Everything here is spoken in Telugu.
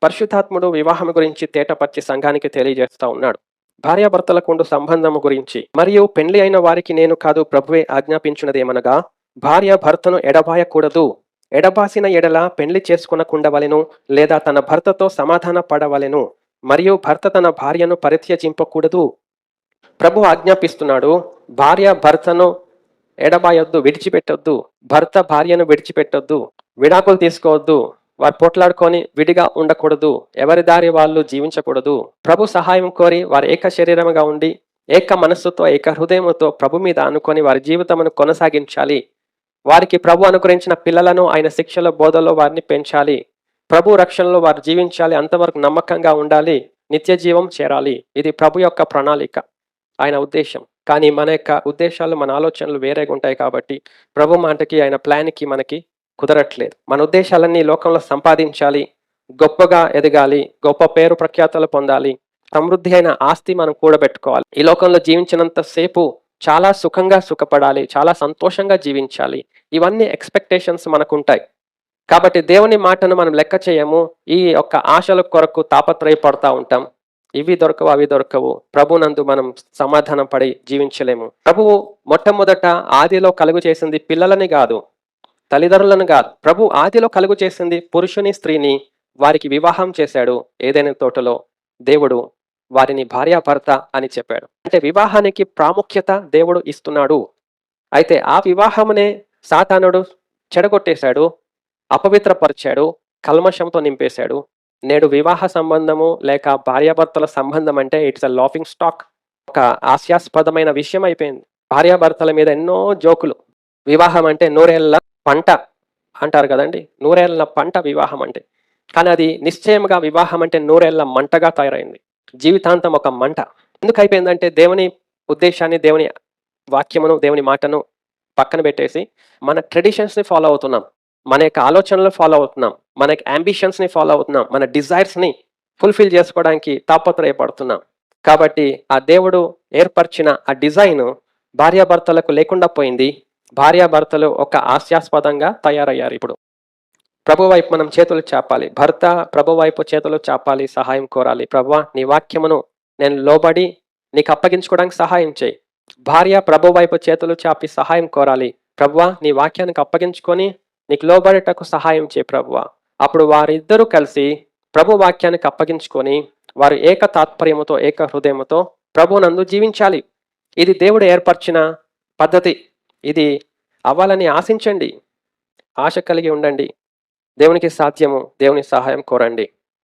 పరిశుద్ధాత్ముడు వివాహం గురించి తేటపర్చి సంఘానికి తెలియజేస్తా ఉన్నాడు. భార్యాభర్తలకు ఉండు సంబంధము గురించి మరియు పెండ్లి అయిన వారికి నేను కాదు ప్రభువే ఆజ్ఞాపించున్నదేమనగా, భార్య భర్తను ఎడబాయకూడదు. ఎడబాసిన ఎడల పెండ్లి చేసుకొనకుండవలెను, లేదా తన భర్తతో సమాధాన పడవలెను. మరియు భర్త తన భార్యను పరిత్యజింపకూడదు. ప్రభు ఆజ్ఞాపిస్తున్నాడు, భార్య భర్తను ఎడబాయొద్దు, విడిచిపెట్టొద్దు. భర్త భార్యను విడిచిపెట్టొద్దు, విడాకులు తీసుకోవద్దు. వారు పోట్లాడుకొని విడిగా ఉండకూడదు. ఎవరి దారి వాళ్ళు జీవించకూడదు. ప్రభు సహాయం కోరి వారు ఏక శరీరముగా ఉండి ఏక మనస్సుతో ఏక హృదయముతో ప్రభు మీద అనుకొని వారి జీవితమును కొనసాగించాలి. వారికి ప్రభు అనుగ్రహించిన పిల్లలను ఆయన శిక్షల బోధలో వారిని పెంచాలి. ప్రభు రక్షణలో వారు జీవించాలి. అంతవరకు నమ్మకంగా ఉండాలి. నిత్య జీవం చేరాలి. ఇది ప్రభు యొక్క ప్రణాళిక, ఆయన ఉద్దేశం. కానీ మన యొక్క ఉద్దేశాలు, మన ఆలోచనలు వేరేగా ఉంటాయి. కాబట్టి ప్రభు మాటకి, ఆయన ప్లాన్కి మనకి కుదరట్లేదు. మన ఉద్దేశాలన్నీ లోకంలో సంపాదించాలి, గొప్పగా ఎదగాలి, గొప్ప పేరు ప్రఖ్యాతలు పొందాలి, సమృద్ధి అయిన ఆస్తి మనం కూడబెట్టుకోవాలి. ఈ లోకంలో జీవించినంత సేపు చాలా సుఖంగా సుఖపడాలి, చాలా సంతోషంగా జీవించాలి. ఇవన్నీ ఎక్స్పెక్టేషన్స్ మనకుంటాయి. కాబట్టి దేవుని మాటను మనం లెక్క చేయము. ఈ యొక్క ఆశల కొరకు తాపత్రయపడతా ఉంటాం. ఇవి దొరకవు, అవి దొరకవు. ప్రభునందు మనం సమాధానం పడి జీవించలేము. ప్రభువు మొట్టమొదట ఆదిలో కలుగు చేసింది పిల్లలని కాదు, తల్లిదండ్రులను కాదు. ప్రభు ఆదిలో కలుగు చేసింది పురుషుని స్త్రీని, వారికి వివాహం చేశాడు. ఏదైనా తోటలో దేవుడు వారిని భార్యాభర్త అని చెప్పాడు. అంటే వివాహానికి ప్రాముఖ్యత దేవుడు ఇస్తున్నాడు. అయితే ఆ వివాహమునే సాతానుడు చెడగొట్టేశాడు, అపవిత్రపరిచాడు, కల్మషంతో నింపేశాడు. నేడు వివాహ సంబంధము లేక భార్యాభర్తల సంబంధం అంటే ఇట్స్ అ లాఫింగ్ స్టాక్, ఒక హాస్యాస్పదమైన విషయం అయిపోయింది. భార్యాభర్తల మీద ఎన్నో జోకులు. వివాహం అంటే నూరేళ్ల పంట అంటారు కదండి, నూరేళ్ల పంట వివాహం అంటే. కానీ అది నిశ్చయంగా వివాహం అంటే నూరేళ్ల మంటగా తయారైంది. జీవితాంతం ఒక మంట. ఎందుకు అయిపోయిందంటే దేవుని ఉద్దేశాన్ని, దేవుని వాక్యమును, దేవుని మాటను పక్కన పెట్టేసి మన ట్రెడిషన్స్ని ఫాలో అవుతున్నాం, మన యొక్క ఆలోచనలు ఫాలో అవుతున్నాం, మన అంబిషన్స్ని ఫాలో అవుతున్నాం, మన డిజైర్స్ని ఫుల్ఫిల్ చేసుకోవడానికి తాపత్రయపడుతున్నాం. కాబట్టి ఆ దేవుడు ఏర్పరిచిన ఆ డిజైన్ భార్యాభర్తలకు లేకుండా పోయింది. భార్యాభర్తలు ఒక హాస్యాస్పదంగా తయారయ్యారు. ఇప్పుడు ప్రభు వైపు మనం చేతులు చాపాలి. భర్త ప్రభు వైపు చేతులు చాపాలి, సహాయం కోరాలి. ప్రభువా, నీ వాక్యమును నేను లోబడి నీకు అప్పగించుకోవడానికి సహాయం చేయి. భార్య ప్రభు వైపు చేతులు చాపి సహాయం కోరాలి. ప్రభువా, నీ వాక్యానికి అప్పగించుకొని నీకు లోబడేటకు సహాయం చేయి ప్రభువా. అప్పుడు వారిద్దరూ కలిసి ప్రభు వాక్యానికి అప్పగించుకొని వారు ఏక తాత్పర్యముతో, ఏక హృదయముతో ప్రభునందు జీవించాలి. ఇది దేవుడు ఏర్పరిచిన పద్ధతి. ఇది అవ్వాలని ఆశించండి, ఆశ కలిగి ఉండండి. దేవునికి సాధ్యము, దేవుని సహాయం కోరండి.